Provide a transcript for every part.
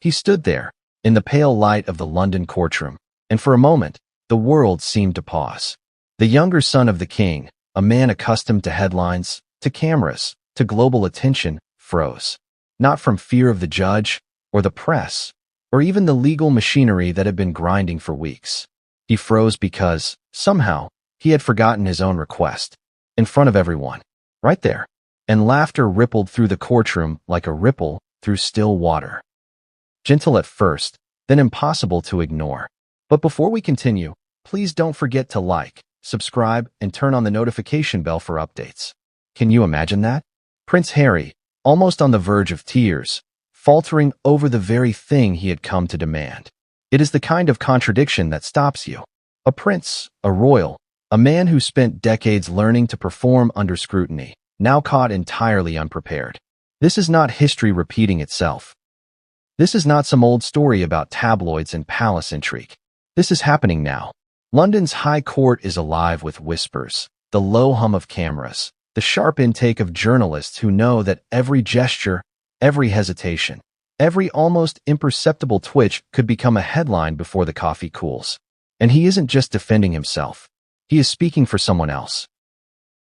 He stood there, in the pale light of the London courtroom, and for a moment, the world seemed to pause. The younger son of the king, a man accustomed to headlines, to cameras, to global attention, froze. Not from fear of the judge, or the press, or even the legal machinery that had been grinding for weeks. He froze because, somehow, he had forgotten his own request. In front of everyone. Right there. And laughter rippled through the courtroom like a ripple through still water. Gentle at first, then impossible to ignore. But before we continue, please don't forget to like, subscribe, and turn on the notification bell for updates. Can you imagine that? Prince Harry, almost on the verge of tears, faltering over the very thing he had come to demand. It is the kind of contradiction that stops you. A prince, a royal, a man who spent decades learning to perform under scrutiny, now caught entirely unprepared. This is not history repeating itself. This is not some old story about tabloids and palace intrigue. This is happening now. London's High Court is alive with whispers, the low hum of cameras, the sharp intake of journalists who know that every gesture, every hesitation, every almost imperceptible twitch could become a headline before the coffee cools. And he isn't just defending himself. He is speaking for someone else.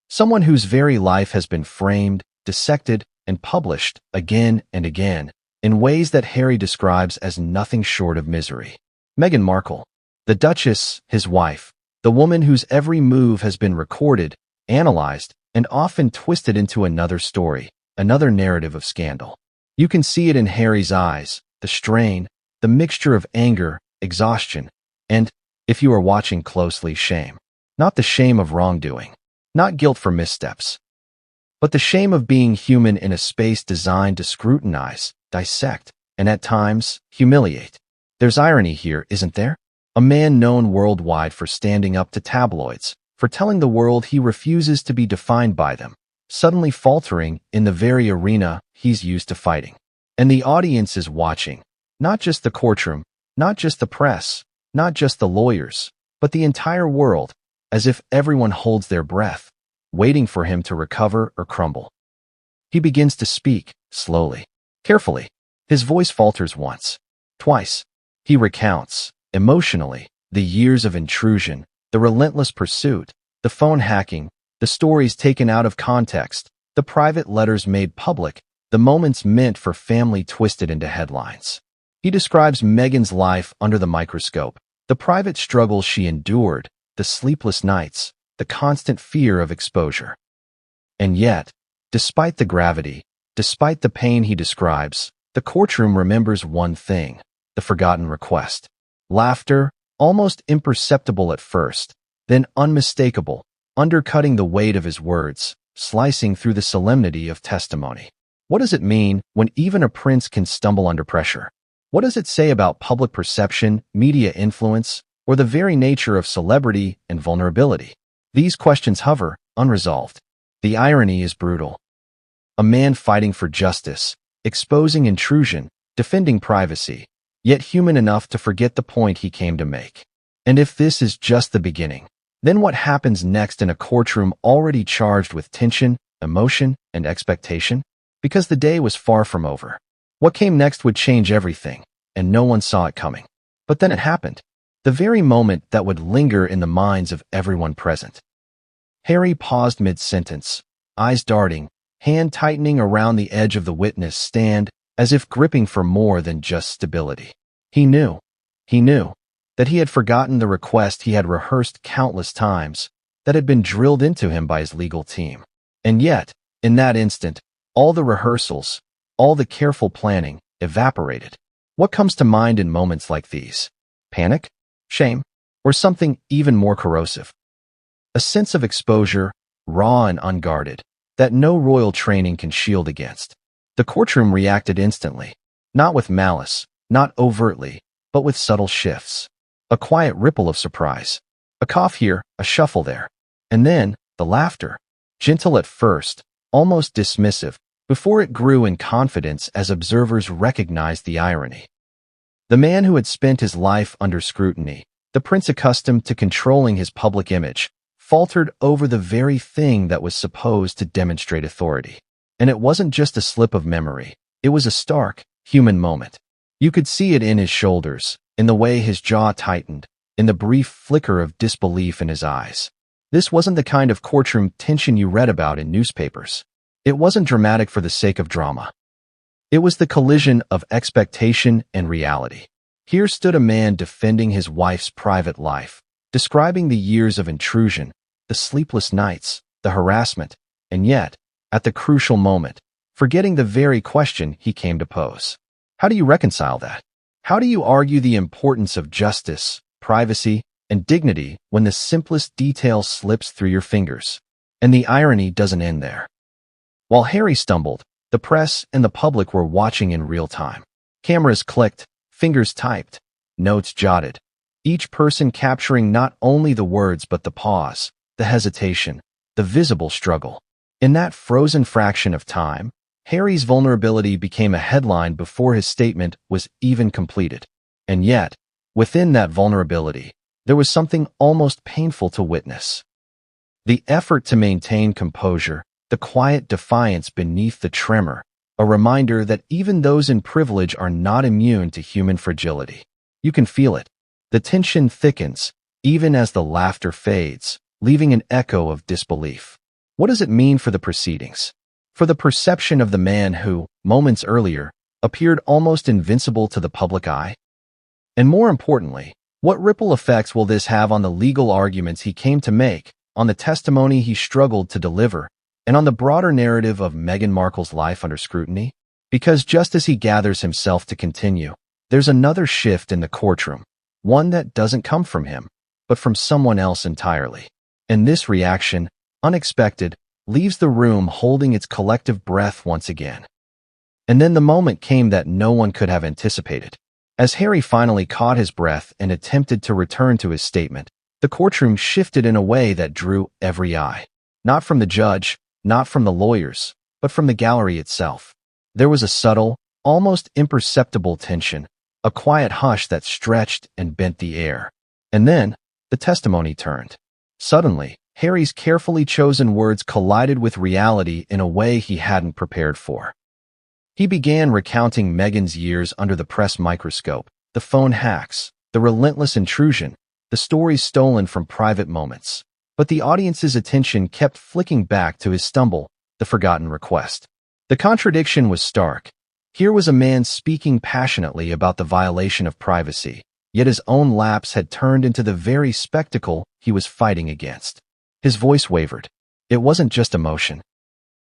Someone whose very life has been framed, dissected, and published again and again in ways that Harry describes as nothing short of misery. Meghan Markle, the Duchess, his wife, the woman whose every move has been recorded, analyzed, and often twisted into another story, another narrative of scandal. You can see it in Harry's eyes, the strain, the mixture of anger, exhaustion, and, if you are watching closely, shame. Not the shame of wrongdoing, not guilt for missteps, but the shame of being human in a space designed to scrutinize, dissect, and at times, humiliate. There's irony here, isn't there? A man known worldwide for standing up to tabloids, for telling the world he refuses to be defined by them, suddenly faltering in the very arena he's used to fighting. And the audience is watching, not just the courtroom, not just the press, not just the lawyers, but the entire world, as if everyone holds their breath, waiting for him to recover or crumble. He begins to speak, slowly, carefully. His voice falters once, twice. He recounts, emotionally, the years of intrusion, the relentless pursuit, the phone hacking, the stories taken out of context, the private letters made public, the moments meant for family twisted into headlines. He describes Meghan's life under the microscope, the private struggles she endured, the sleepless nights, the constant fear of exposure. And yet, despite the gravity, despite the pain he describes, the courtroom remembers one thing, the forgotten request. Laughter, almost imperceptible at first, then unmistakable, undercutting the weight of his words, slicing through the solemnity of testimony. What does it mean when even a prince can stumble under pressure? What does it say about public perception, media influence, or the very nature of celebrity and vulnerability? These questions hover, unresolved. The irony is brutal. A man fighting for justice, exposing intrusion, defending privacy, yet human enough to forget the point he came to make. And if this is just the beginning, then what happens next in a courtroom already charged with tension, emotion, and expectation? Because the day was far from over. What came next would change everything, and no one saw it coming. But then it happened. The very moment that would linger in the minds of everyone present. Harry paused mid-sentence, eyes darting, hand tightening around the edge of the witness stand, as if gripping for more than just stability. He knew, that he had forgotten the request he had rehearsed countless times, that had been drilled into him by his legal team. And yet, in that instant, all the rehearsals, all the careful planning, evaporated. What comes to mind in moments like these? Panic? Shame? Or something even more corrosive? A sense of exposure, raw and unguarded, that no royal training can shield against. The courtroom reacted instantly, not with malice, not overtly, but with subtle shifts. A quiet ripple of surprise. A cough here, a shuffle there. And then, the laughter. Gentle at first, almost dismissive, before it grew in confidence as observers recognized the irony. The man who had spent his life under scrutiny, the prince accustomed to controlling his public image, faltered over the very thing that was supposed to demonstrate authority. And it wasn't just a slip of memory. It was a stark, human moment. You could see it in his shoulders, in the way his jaw tightened, in the brief flicker of disbelief in his eyes. This wasn't the kind of courtroom tension you read about in newspapers. It wasn't dramatic for the sake of drama. It was the collision of expectation and reality. Here stood a man defending his wife's private life, describing the years of intrusion, the sleepless nights, the harassment, and yet, at the crucial moment, forgetting the very question he came to pose. How do you reconcile that? How do you argue the importance of justice, privacy, and dignity when the simplest detail slips through your fingers? And the irony doesn't end there. While Harry stumbled, the press and the public were watching in real time. Cameras clicked, fingers typed, notes jotted, each person capturing not only the words but the pause, the hesitation, the visible struggle. In that frozen fraction of time, Harry's vulnerability became a headline before his statement was even completed. And yet, within that vulnerability, there was something almost painful to witness. The effort to maintain composure, the quiet defiance beneath the tremor, a reminder that even those in privilege are not immune to human fragility. You can feel it. The tension thickens, even as the laughter fades, leaving an echo of disbelief. What does it mean for the proceedings? For the perception of the man who, moments earlier, appeared almost invincible to the public eye? And more importantly, what ripple effects will this have on the legal arguments he came to make, on the testimony he struggled to deliver, and on the broader narrative of Meghan Markle's life under scrutiny? Because just as he gathers himself to continue, there's another shift in the courtroom, one that doesn't come from him, but from someone else entirely. And this reaction, unexpected, leaves the room holding its collective breath once again. And then the moment came that no one could have anticipated. As Harry finally caught his breath and attempted to return to his statement, the courtroom shifted in a way that drew every eye. Not from the judge, not from the lawyers, but from the gallery itself. There was a subtle, almost imperceptible tension, a quiet hush that stretched and bent the air. And then, the testimony turned. Suddenly, Harry's carefully chosen words collided with reality in a way he hadn't prepared for. He began recounting Meghan's years under the press microscope, the phone hacks, the relentless intrusion, the stories stolen from private moments. But the audience's attention kept flicking back to his stumble, the forgotten request. The contradiction was stark. Here was a man speaking passionately about the violation of privacy, yet his own lapse had turned into the very spectacle he was fighting against. His voice wavered. It wasn't just emotion.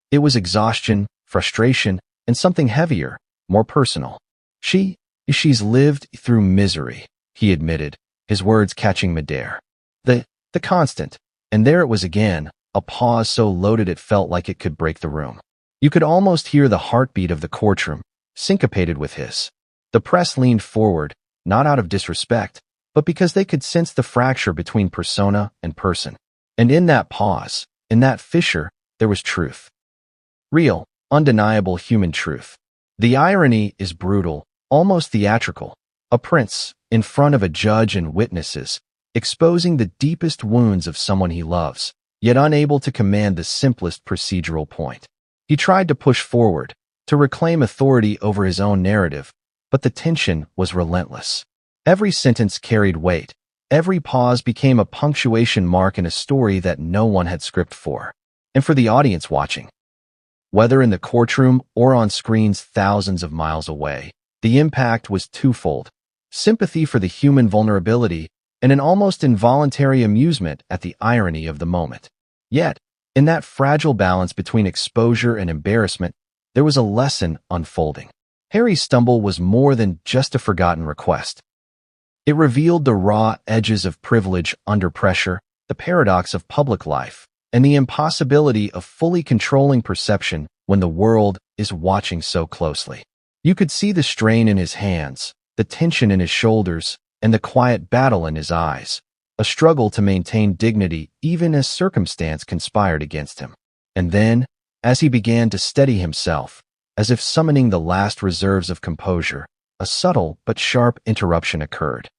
It was exhaustion, frustration, and something heavier, more personal. She's lived through misery, he admitted, his words catching midair. The constant. And there it was again, a pause so loaded it felt like it could break the room. You could almost hear the heartbeat of the courtroom, syncopated with his. The press leaned forward, not out of disrespect, but because they could sense the fracture between persona and person. And in that pause, in that fissure, there was truth. Real, undeniable human truth. The irony is brutal, almost theatrical. A prince, in front of a judge and witnesses, exposing the deepest wounds of someone he loves, yet unable to command the simplest procedural point. He tried to push forward, to reclaim authority over his own narrative, but the tension was relentless. Every sentence carried weight. Every pause became a punctuation mark in a story that no one had script for. And for the audience watching, whether in the courtroom or on screens thousands of miles away, the impact was twofold: sympathy for the human vulnerability and an almost involuntary amusement at the irony of the moment. Yet, in that fragile balance between exposure and embarrassment, there was a lesson unfolding. Harry's stumble was more than just a forgotten request. It revealed the raw edges of privilege under pressure, the paradox of public life, and the impossibility of fully controlling perception when the world is watching so closely. You could see the strain in his hands, the tension in his shoulders, and the quiet battle in his eyes, a struggle to maintain dignity even as circumstance conspired against him. And then, as he began to steady himself, as if summoning the last reserves of composure, a subtle but sharp interruption occurred.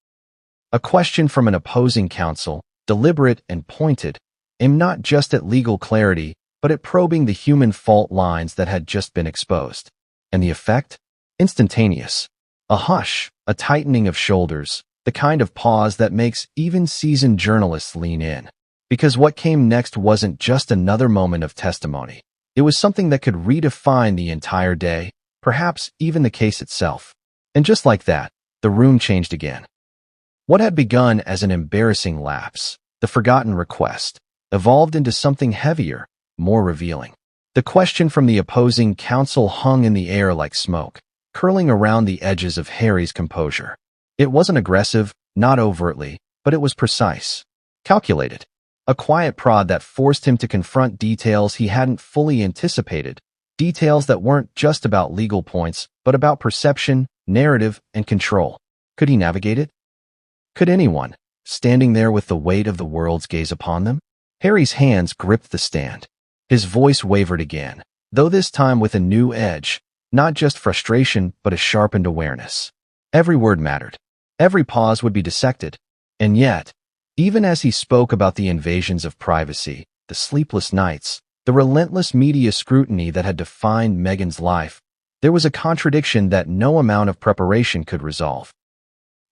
A question from an opposing counsel, deliberate and pointed, aimed not just at legal clarity, but at probing the human fault lines that had just been exposed. And the effect? Instantaneous. A hush, a tightening of shoulders, the kind of pause that makes even seasoned journalists lean in. Because what came next wasn't just another moment of testimony. It was something that could redefine the entire day, perhaps even the case itself. And just like that, the room changed again. What had begun as an embarrassing lapse, the forgotten request, evolved into something heavier, more revealing. The question from the opposing counsel hung in the air like smoke, curling around the edges of Harry's composure. It wasn't aggressive, not overtly, but it was precise, calculated. A quiet prod that forced him to confront details he hadn't fully anticipated, details that weren't just about legal points, but about perception, narrative, and control. Could he navigate it? Could anyone, standing there with the weight of the world's gaze upon them? Harry's hands gripped the stand. His voice wavered again, though this time with a new edge, not just frustration, but a sharpened awareness. Every word mattered. Every pause would be dissected. And yet, even as he spoke about the invasions of privacy, the sleepless nights, the relentless media scrutiny that had defined Meghan's life, there was a contradiction that no amount of preparation could resolve.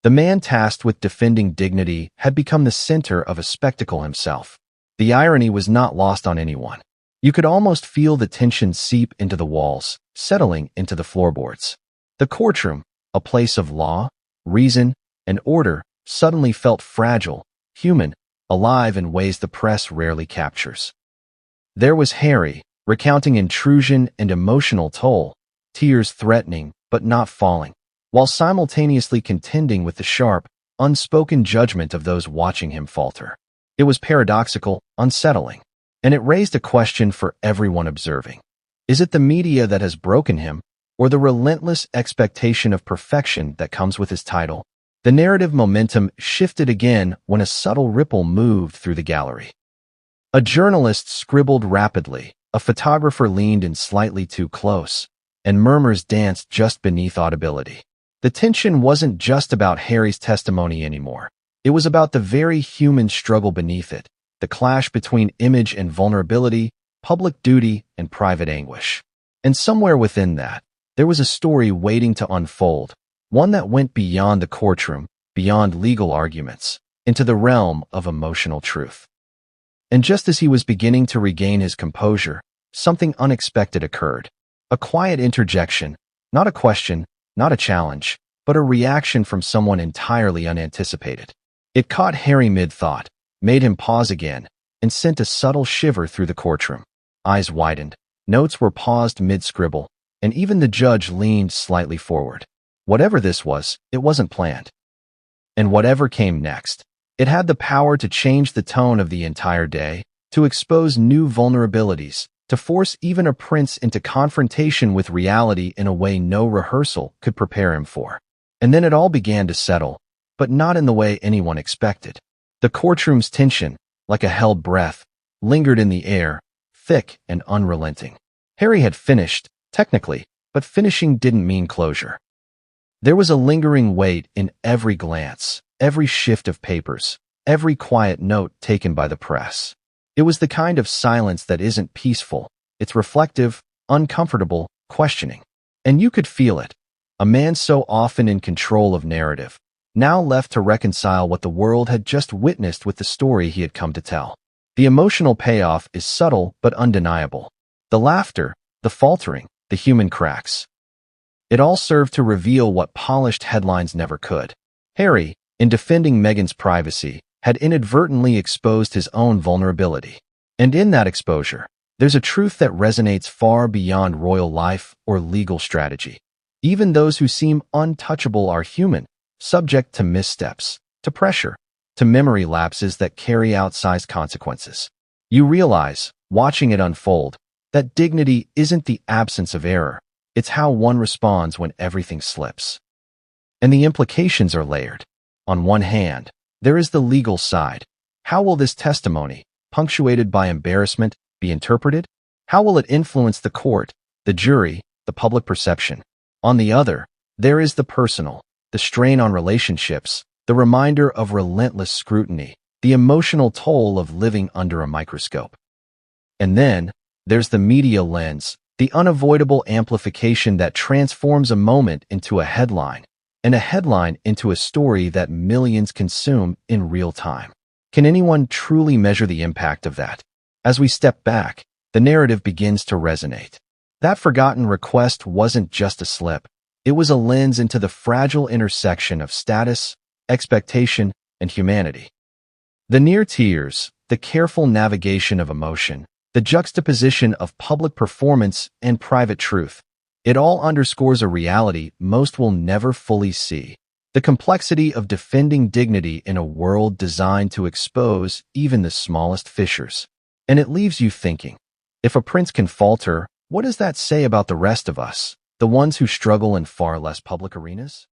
The man tasked with defending dignity had become the center of a spectacle himself. The irony was not lost on anyone. You could almost feel the tension seep into the walls, settling into the floorboards. The courtroom, a place of law, reason, and order, suddenly felt fragile, human, alive in ways the press rarely captures. There was Harry, recounting intrusion and emotional toll, tears threatening but not falling, while simultaneously contending with the sharp, unspoken judgment of those watching him falter. It was paradoxical, unsettling, and it raised a question for everyone observing. Is it the media that has broken him, or the relentless expectation of perfection that comes with his title? The narrative momentum shifted again when a subtle ripple moved through the gallery. A journalist scribbled rapidly, a photographer leaned in slightly too close, and murmurs danced just beneath audibility. The tension wasn't just about Harry's testimony anymore. It was about the very human struggle beneath it, the clash between image and vulnerability, public duty and private anguish. And somewhere within that, there was a story waiting to unfold, one that went beyond the courtroom, beyond legal arguments, into the realm of emotional truth. And just as he was beginning to regain his composure, something unexpected occurred. A quiet interjection, not a question, not a challenge, but a reaction from someone entirely unanticipated. It caught Harry mid-thought, made him pause again, and sent a subtle shiver through the courtroom. Eyes widened, notes were paused mid-scribble, and even the judge leaned slightly forward. Whatever this was, it wasn't planned. And whatever came next, it had the power to change the tone of the entire day, to expose new vulnerabilities, to force even a prince into confrontation with reality in a way no rehearsal could prepare him for. And then it all began to settle, but not in the way anyone expected. The courtroom's tension, like a held breath, lingered in the air, thick and unrelenting. Harry had finished, technically, but finishing didn't mean closure. There was a lingering weight in every glance, every shift of papers, every quiet note taken by the press. It was the kind of silence that isn't peaceful. It's reflective, uncomfortable, questioning. And you could feel it. A man so often in control of narrative, now left to reconcile what the world had just witnessed with the story he had come to tell. The emotional payoff is subtle but undeniable. The laughter, the faltering, the human cracks. It all served to reveal what polished headlines never could. Harry, in defending Meghan's privacy, had inadvertently exposed his own vulnerability. And in that exposure, there's a truth that resonates far beyond royal life or legal strategy. Even those who seem untouchable are human, subject to missteps, to pressure, to memory lapses that carry outsized consequences. You realize, watching it unfold, that dignity isn't the absence of error. It's how one responds when everything slips. And the implications are layered. On one hand, there is the legal side. How will this testimony, punctuated by embarrassment, be interpreted? How will it influence the court, the jury, the public perception? On the other, there is the personal, the strain on relationships, the reminder of relentless scrutiny, the emotional toll of living under a microscope. And then, there's the media lens, the unavoidable amplification that transforms a moment into a headline, and a headline into a story that millions consume in real time. Can anyone truly measure the impact of that? As we step back, the narrative begins to resonate. That forgotten request wasn't just a slip. It was a lens into the fragile intersection of status, expectation, and humanity. The near tears, the careful navigation of emotion, the juxtaposition of public performance and private truth, it all underscores a reality most will never fully see. The complexity of defending dignity in a world designed to expose even the smallest fissures. And it leaves you thinking, if a prince can falter, what does that say about the rest of us, the ones who struggle in far less public arenas?